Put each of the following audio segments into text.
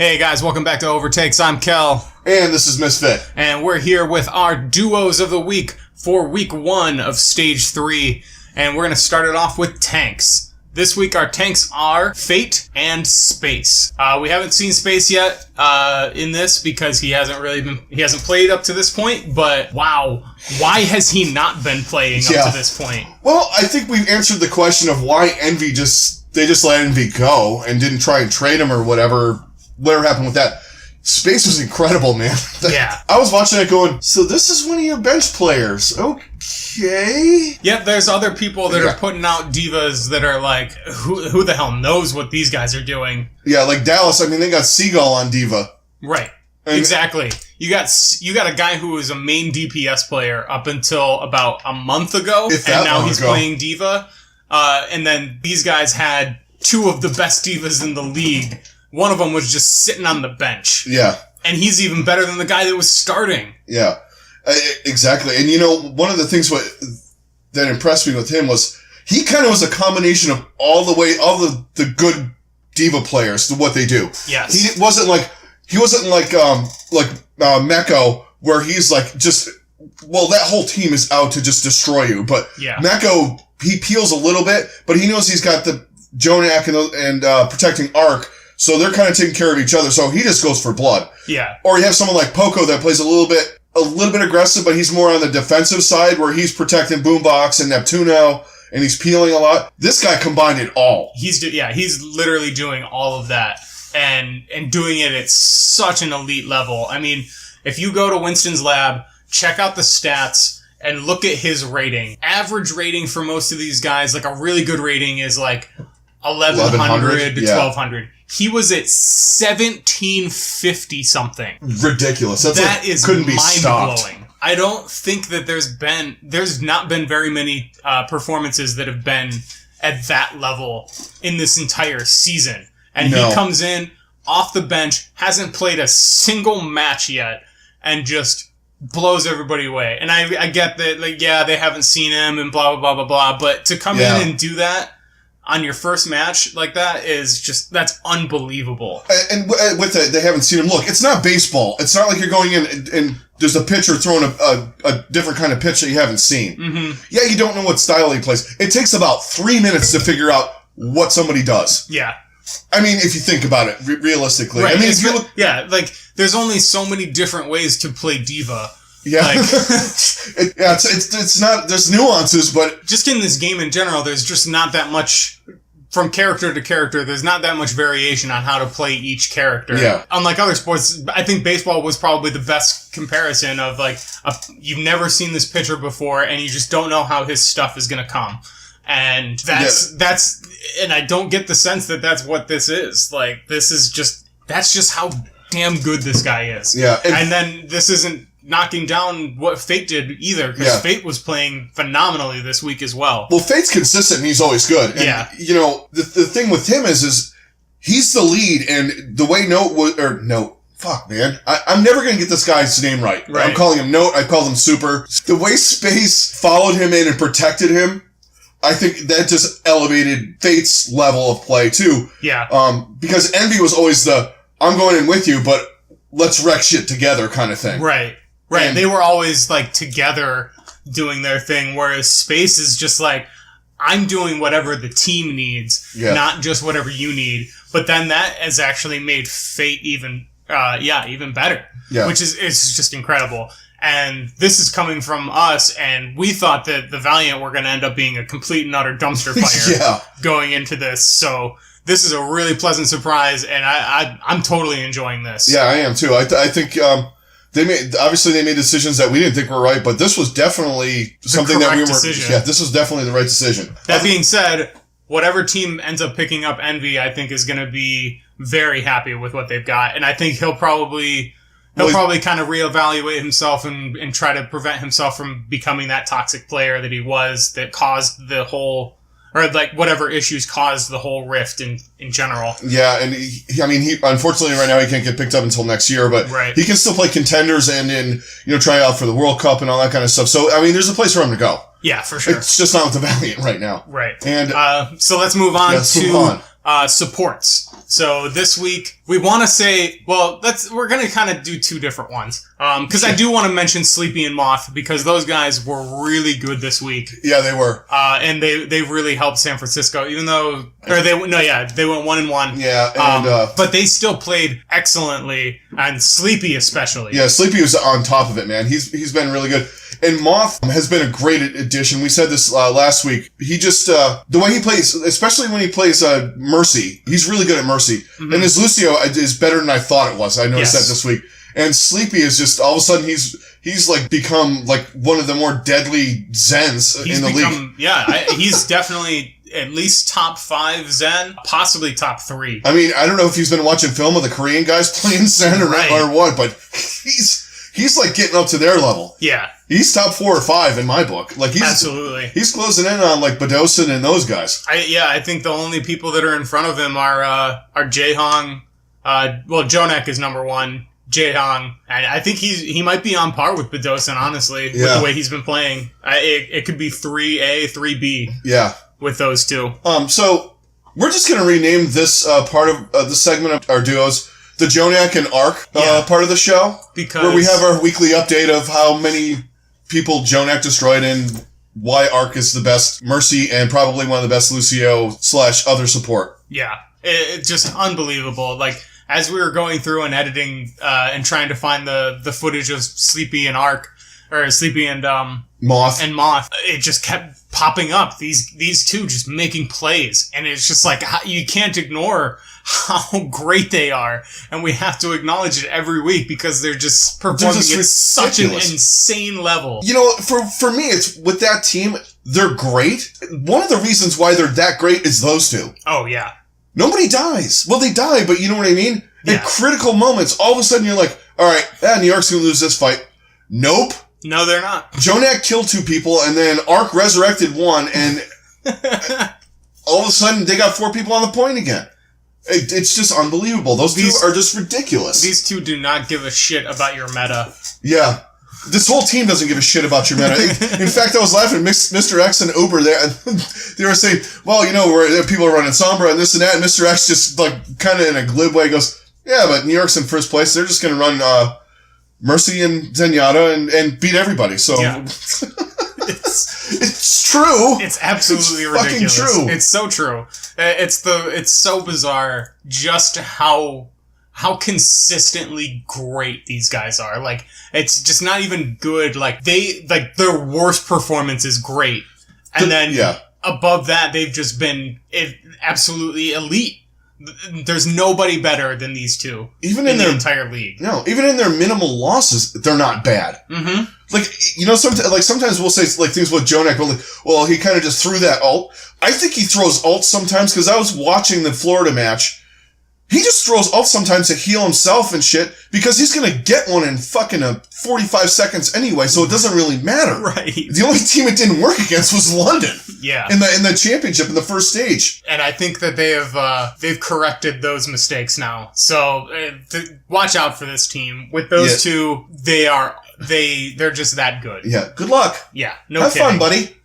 Hey guys, welcome back to Overtakes. I'm Kel. And this is Misfit. And we're here with our duos of the week for week 1 of stage 3. And we're going to start it off with tanks. This week our tanks are Fate and Space. We haven't seen Space yet in this because he hasn't played up to this point, but wow, why has he not been playing up to this point? Well, I think we've answered the question of why Envy they just let Envy go and didn't try and trade him or whatever happened with that. Space was incredible, man. Yeah. I was watching it going, so this is one of your bench players. Okay. Yep, there's other people that are putting out divas that are like, who the hell knows what these guys are doing? Yeah, like Dallas, I mean, they got Seagull on Diva. Right. Exactly. You got a guy who was a main DPS player up until about a month ago, and now he's playing Diva. And then these guys had 2 of the best divas in the league. One of them was just sitting on the bench. Yeah. And he's even better than the guy that was starting. Yeah. Exactly. And one of the things that impressed me with him was he kind of was a combination of all the good diva players to what they do. Yes. He wasn't like Meko, where he's like that whole team is out to just destroy you. But Meko, he peels a little bit, but he knows he's got the Jonak and protecting Arc. So they're kind of taking care of each other. So he just goes for blood. Yeah. Or you have someone like Poco that plays a little bit aggressive, but he's more on the defensive side where he's protecting Boombox and Neptuno and he's peeling a lot. This guy combined it all. He's literally doing all of that and doing it at such an elite level. I mean, if you go to Winston's lab, check out the stats and look at his rating. Average rating for most of these guys, like a really good rating is like 1100 to 1200. He was at 1750 something. Ridiculous. That is mind-blowing. I don't think that there's not been very many performances that have been at that level in this entire season. And he comes in off the bench, hasn't played a single match yet, and just blows everybody away. And I get that, they haven't seen him and blah, blah, blah, blah, blah. But to come in and do that on your first match like that is that's unbelievable. And with it, they haven't seen him. Look, it's not baseball. It's not like you're going in and there's a pitcher throwing a different kind of pitch that you haven't seen. Mm-hmm. Yeah, you don't know what style he plays. It takes about 3 minutes to figure out what somebody does. Yeah. I mean, if you think about it realistically. Right. I mean, if you look, there's only so many different ways to play Diva. Yeah. It's not, there's nuances, but just in this game in general, there's just not that much from character to character. There's not that much variation on how to play each character. Yeah. Unlike other sports, I think baseball was probably the best comparison of you've never seen this pitcher before and you just don't know how his stuff is going to come. And and I don't get the sense that that's what this is. That's just how damn good this guy is. Yeah. And then this isn't knocking down what Fate did either, because Fate was playing phenomenally this week as well. Well, Fate's consistent and he's always good. And, the thing with him is he's the lead, and the way I'm never going to get this guy's name right. I'm calling him Note, I call him Super. The way Space followed him in and protected him, I think that just elevated Fate's level of play too. Yeah. Because Envy was always I'm going in with you, but let's wreck shit together kind of thing. Right. And they were always together doing their thing, whereas Space is just I'm doing whatever the team needs, not just whatever you need. But then that has actually made Fate even better, which is just incredible. And this is coming from us, and we thought that the Valiant were going to end up being a complete and utter dumpster fire going into this. So this is a really pleasant surprise, and I'm totally enjoying this. Yeah, I am too. I think they made decisions that we didn't think were right, but this was definitely something that we were. Decision. Yeah, this was definitely the right decision. That being said, whatever team ends up picking up Envy, I think is going to be very happy with what they've got, and I think he'll probably kind of reevaluate himself and try to prevent himself from becoming that toxic player that he was, that caused the whole, or whatever issues caused the whole rift in general. Yeah, and he unfortunately right now he can't get picked up until next year, but he can still play contenders and try out for the World Cup and all that kind of stuff. So, there's a place for him to go. Yeah, for sure. It's just not with the Valiant right now. Right. And so let's move on to supports. So this week, we want to say, well, we're going to kind of do two different ones. Because I do want to mention Sleepy and Moth, because those guys were really good this week. Yeah, they were. And they really helped San Francisco, even though, they went 1-1. Yeah, and, but they still played excellently, and Sleepy especially. Yeah, Sleepy was on top of it, man. He's been really good. And Moth has been a great addition. We said this last week. He just, the way he plays, especially when he plays Mercy, he's really good at Mercy. Mm-hmm. And his Lucio is better than I thought it was. I noticed that this week. And Sleepy is just, all of a sudden, he's like become like one of the more deadly Zens in the league. Yeah, he's definitely at least top 5 Zen, possibly top 3. I mean, I don't know if he's been watching film of the Korean guys playing Zen or what, but he's like getting up to their level. Yeah. He's top 4 or 5 in my book. Like absolutely. He's closing in on like Badosin and those guys. I think the only people that are in front of him are Jaehong. Jonak is number 1. Jaehong. I think he might be on par with Badosin, honestly, with the way he's been playing. It could be 3A, 3B. Yeah. With those two. So we're just gonna rename this part of the segment of our duos the Jonak and Arc part of the show, because where we have our weekly update of how many people Jonak destroyed and why Arc is the best Mercy and probably one of the best Lucio / other support. Yeah, it's just unbelievable. Like, as we were going through and editing and trying to find the footage of Sleepy and Arc, or Sleepy and Moth, it just kept popping up. These two just making plays, and it's just like you can't ignore how great they are, and we have to acknowledge it every week because they're just performing at such an insane level. You know, for me, it's with that team, they're great. One of the reasons why they're that great is those two. Oh, yeah. Nobody dies. Well, they die, but you know what I mean? Yeah. In critical moments, all of a sudden you're like, all right, New York's going to lose this fight. Nope. No, they're not. Jonak killed 2 people, and then Arc resurrected 1, and all of a sudden they got 4 people on the point again. It's just unbelievable. Those two are just ridiculous. These two do not give a shit about your meta. Yeah. This whole team doesn't give a shit about your meta. In fact, I was laughing at Mr. X and Uber there, and they were saying, well, you know, people are running Sombra and this and that, and Mr. X just, like, kind of in a glib way goes, yeah, but New York's in first place. They're just going to run Mercy and Zenyatta and beat everybody. So yeah. It's true. It's absolutely ridiculous. Fucking true. It's so true. It's so bizarre just how consistently great these guys are. Like, it's just not even good. Like, their worst performance is great. And then above that, they've just been absolutely elite. There's nobody better than these two. Even in their entire league. No, even in their minimal losses, they're not bad. Mm-hmm. Like, you know, sometimes we'll say like things with Jonak, well, he kind of just threw that ult. I think he throws ults sometimes, because I was watching the Florida match. He just throws ults sometimes to heal himself and shit, because he's gonna get one in fucking 45 seconds anyway, so it doesn't really matter. Right. The only team it didn't work against was London. Yeah. In the championship, in the first stage. And I think that they've corrected those mistakes now. So watch out for this team. With those two, they're just that good. Yeah. Good luck. Yeah. No Have kidding. fun, buddy.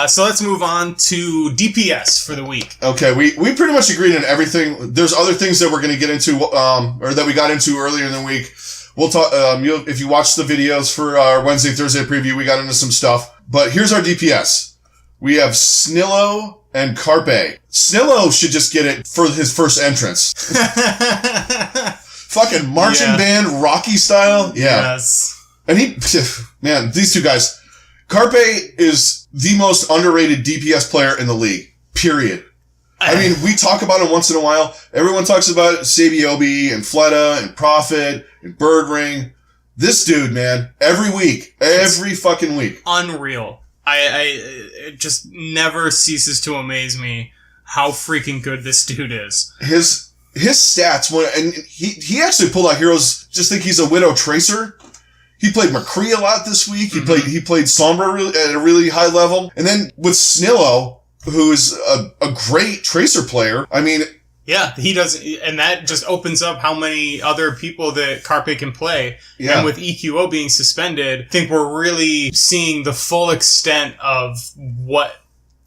So let's move on to DPS for the week. Okay, we pretty much agreed on everything. There's other things that we're going to get into, or that we got into earlier in the week. We'll talk, if you watch the videos for our Wednesday, Thursday preview, we got into some stuff. But here's our DPS. We have Snillo and Carpe. Snillo should just get it for his first entrance. Fucking marching band, Rocky style. Yeah. Yes. And man, these two guys. Carpe is the most underrated DPS player in the league. Period. I mean, we talk about him once in a while. Everyone talks about Sabiobi and Fleta and Prophet and Birdring. This dude, man, every week, every fucking week. Unreal. It just never ceases to amaze me how freaking good this dude is. His stats, and he actually pulled out heroes. Just think he's a Widow Tracer. He played McCree a lot this week. He played Sombra at a really high level. And then with Snillo, who is a great Tracer player, I mean... Yeah, he does, and that just opens up how many other people that Carpe can play. Yeah. And with EQO being suspended, I think we're really seeing the full extent of what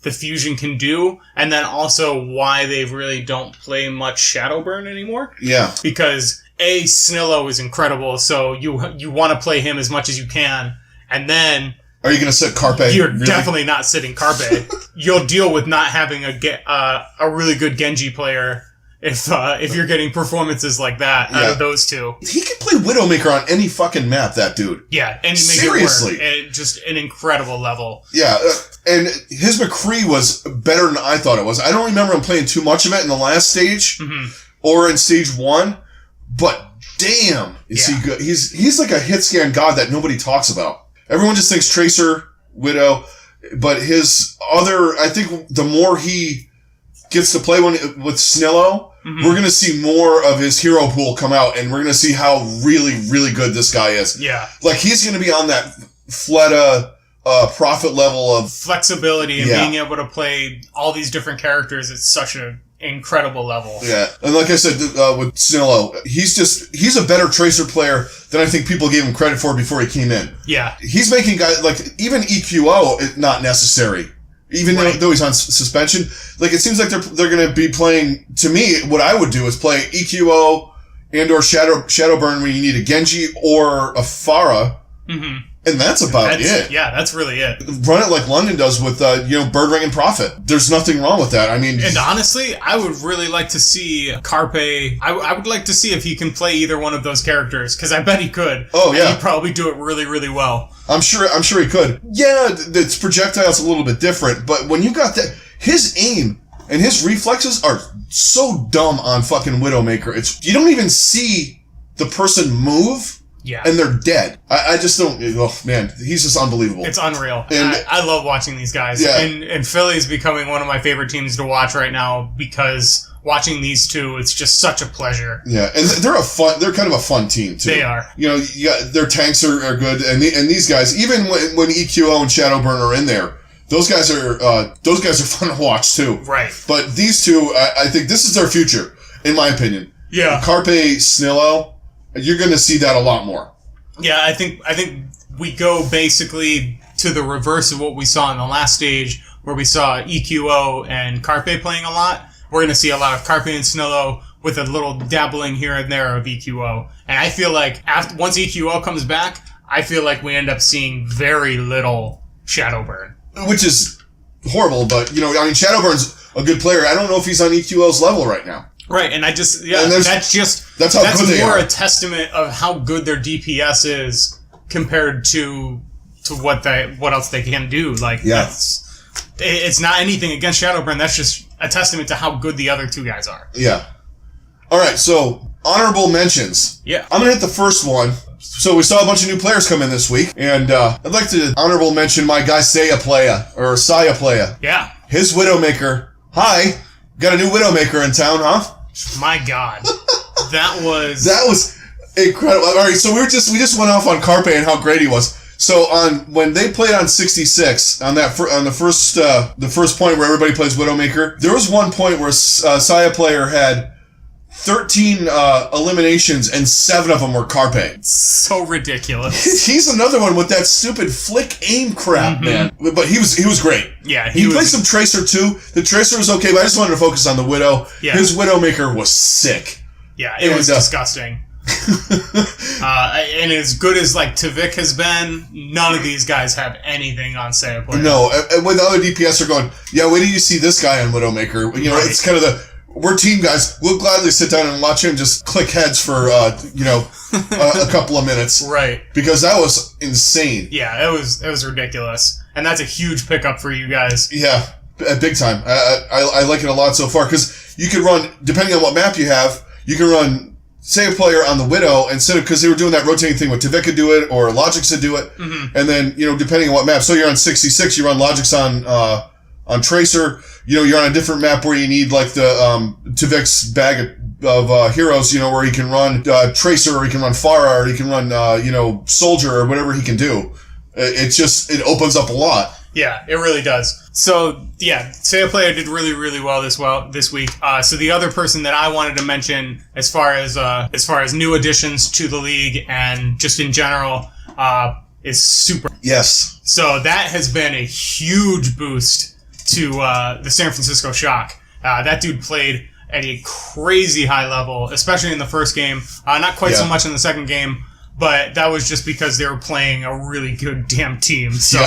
the fusion can do, and then also why they really don't play much Shadowburn anymore. Yeah. Because Snillo is incredible, so you want to play him as much as you can, and then... Are you going to sit Carpe? You're definitely not sitting Carpe. You'll deal with not having a really good Genji player if you're getting performances like that out of those two. He can play Widowmaker on any fucking map, that dude. Yeah, and he make Seriously. it work at just an incredible level. Yeah, and his McCree was better than I thought it was. I don't remember him playing too much of it in the last stage or in stage 1, but damn, is he good. He's like a hit scan god that nobody talks about. Everyone just thinks Tracer, Widow, but his other, I think the more he gets to play with Snillo, we're going to see more of his hero pool come out, and we're going to see how really, really good this guy is. Yeah. Like, he's going to be on that Fleta profit level of flexibility and being able to play all these different characters at such an incredible level. Yeah. And like I said, with Snillo, he's a better Tracer player than I think people gave him credit for before he came in. Yeah. He's making guys, like, even EQO is not necessary. Even though he's on suspension. Like, it seems like they're going to be playing, to me, what I would do is play EQO and or Shadowburn when you need a Genji or a Pharah. And that's about it. Yeah, that's really it. Run it like London does with, Birdring and Prophet. There's nothing wrong with that. I mean... And honestly, I would really like to see Carpe... I would like to see if he can play either one of those characters, because I bet he could. Oh, yeah. And he'd probably do it really, really well. I'm sure he could. Yeah, its projectile's a little bit different, but when you got that... His aim and his reflexes are so dumb on fucking Widowmaker. You don't even see the person move... Yeah. And they're dead. I just don't... Oh, man. He's just unbelievable. It's unreal. And I love watching these guys. Yeah. And Philly's becoming one of my favorite teams to watch right now because watching these two, it's just such a pleasure. Yeah. And they're kind of a fun team, too. They are. Their tanks are good. And these guys, even when EQO and Shadowburn are in there, those guys are fun to watch, too. Right. But these two, I think this is their future, in my opinion. Yeah. Carpe, Snillo... You're going to see that a lot more. Yeah, I think we go basically to the reverse of what we saw in the last stage, where we saw EQO and Carpe playing a lot. We're going to see a lot of Carpe and Snillo with a little dabbling here and there of EQO. And I feel like once EQO comes back, I feel like we end up seeing very little Shadowburn. Which is horrible, but, Shadowburn's a good player. I don't know if he's on EQO's level right now. Right, and that's more a testament of how good their DPS is compared to what else they can do. Like, it's not anything against Shadowburn. That's just a testament to how good the other two guys are. Yeah. All right, so honorable mentions. Yeah, I'm gonna hit the first one. So we saw a bunch of new players come in this week, and I'd like to honorable mention my guy Saya Playa. Yeah, his Widowmaker. Hi, got a new Widowmaker in town, huh? My God, that was incredible. All right, so we just went off on Carpe and how great he was. So when they played on 66 on the first point where everybody plays Widowmaker, there was one point where Saya Player had 13 eliminations and 7 of them were Carpe. So ridiculous. He's another one with that stupid flick aim crap, man. But he was great. Yeah, he played some Tracer too. The Tracer was okay, but I just wanted to focus on the Widow. Yeah. His Widowmaker was sick. Yeah, it was disgusting. And as good as Tavik has been, none of these guys have anything on Saya Player. No, and when the other DPS are going, yeah, wait till you see this guy on Widowmaker. Right. It's kind of we're team guys. We'll gladly sit down and watch him just click heads for, a couple of minutes. Right. Because that was insane. Yeah, it was ridiculous. And that's a huge pickup for you guys. Yeah, big time. I like it a lot so far because you can run, depending on what map you have, you can run Save Player on the Widow instead of, because they were doing that rotating thing with Tavik could do it or Logix could do it. Mm-hmm. And then, depending on what map. So you're on 66, you run Logix on Tracer. You're on a different map where you need the Tavik's bag of heroes, where he can run Tracer or he can run Pharah or he can run Soldier or whatever he can do. It opens up a lot. Yeah, it really does. So yeah, Saya Player did really, really well this week. So the other person that I wanted to mention as far as new additions to the league and just in general is Super. Yes. So that has been a huge boost to the San Francisco Shock. That dude played at a crazy high level, especially in the first game. Not quite so much in the second game, but that was just because they were playing a really good damn team. So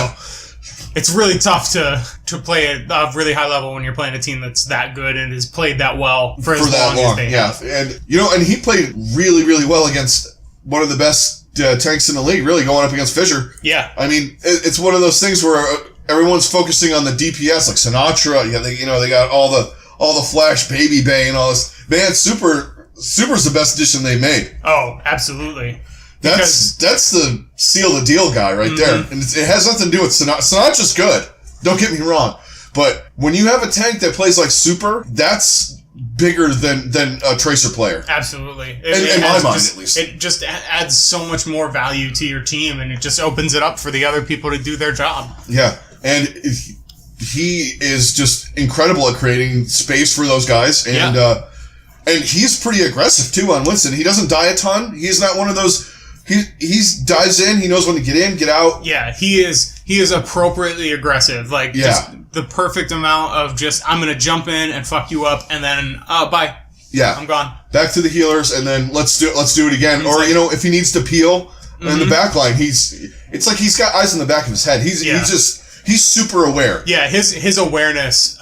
it's really tough to play at a really high level when you're playing a team that's that good and has played that well for as long as they have. And and he played really, really well against one of the best tanks in the league, really going up against Fissure. Yeah. I mean, it's one of those things where everyone's focusing on the DPS, like Sinatra. They got all the Flash Baby Bay and all this. Man, Super's the best addition they made. Oh, absolutely. That's the seal the deal guy right there. And it has nothing to do with Sinatra. Sinatra's good. Don't get me wrong. But when you have a tank that plays like Super, that's bigger than a Tracer player. Absolutely. In my mind, at least. It just adds so much more value to your team, and it just opens it up for the other people to do their job. Yeah. And he is just incredible at creating space for those guys. And he's pretty aggressive, too, on Winston. He doesn't die a ton. He's not one of those... He dives in. He knows when to get in, get out. Yeah, he is appropriately aggressive. Like, just the perfect amount of just, I'm going to jump in and fuck you up, and then, bye. Yeah. I'm gone. Back to the healers, and then let's do it again. Or, if he needs to peel in the back line, it's like he's got eyes in the back of his head. He's super aware. Yeah, his awareness,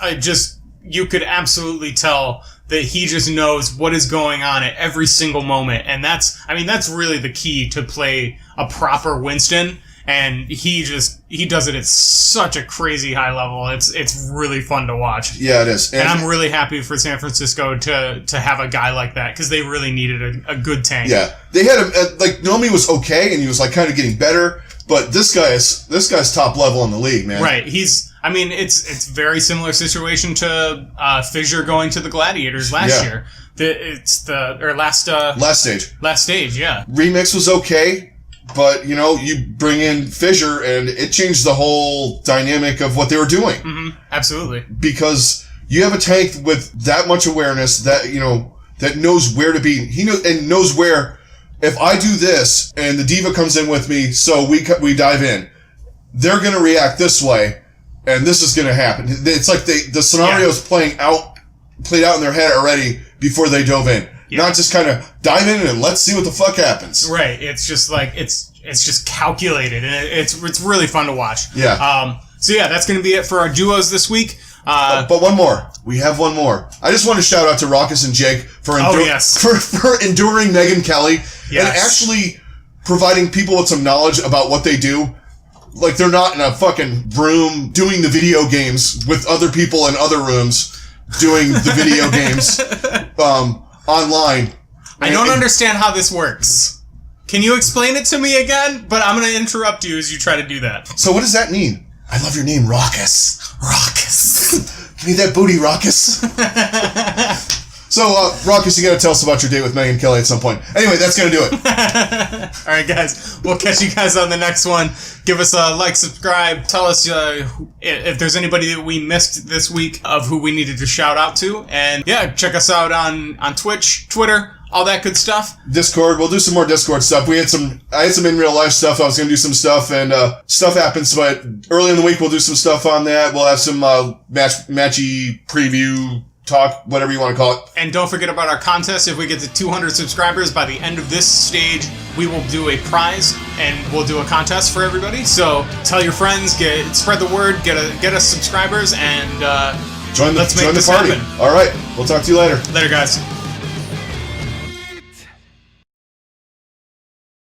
you could absolutely tell that he just knows what is going on at every single moment. And that's really the key to play a proper Winston. And he does it at such a crazy high level. It's really fun to watch. Yeah, it is. And I'm really happy for San Francisco to have a guy like that, because they really needed a good tank. Yeah. They had Nomi was okay, and he was kind of getting better. But this guy's top level in the league, man. Right. It's very similar situation to Fissure going to the Gladiators last year. Last stage. Last stage, yeah. Remix was okay, but you bring in Fissure and it changed the whole dynamic of what they were doing. Mm-hmm. Absolutely. Because you have a tank with that much awareness that that knows where to be. He knows where. If I do this and the diva comes in with me, so we dive in, they're going to react this way, and this is going to happen. It's like the scenario's played out in their head already before they dove in. Yeah. Not just kind of dive in and let's see what the fuck happens. Right. It's just like it's just calculated, and it's really fun to watch. Yeah. So that's going to be it for our duos this week. But one more. We have one more. I just want to shout out to Raucus and Jake for enduring Megan Kelly and actually providing people with some knowledge about what they do. Like, they're not in a fucking room doing the video games with other people in other rooms doing the video games online. I don't understand how this works. Can you explain it to me again? But I'm going to interrupt you as you try to do that. So what does that mean? I love your name, Raucus. Raucus. Give me that booty, Raucus. So, Raucus, you got to tell us about your date with Megan Kelly at some point. Anyway, that's going to do it. All right, guys. We'll catch you guys on the next one. Give us a like, subscribe. Tell us if there's anybody that we missed this week of who we needed to shout out to. And, check us out on Twitch, Twitter, all that good stuff. Discord. We'll do some more Discord stuff. I had some in real life stuff. I was going to do some stuff, and stuff happens. But early in the week, we'll do some stuff on that. We'll have some matchy preview talk, whatever you want to call it. And don't forget about our contest. If we get to 200 subscribers by the end of this stage, we will do a prize, and we'll do a contest for everybody. So tell your friends, spread the word, get us subscribers, and join the party. Happen. All right, we'll talk to you later. Later, guys.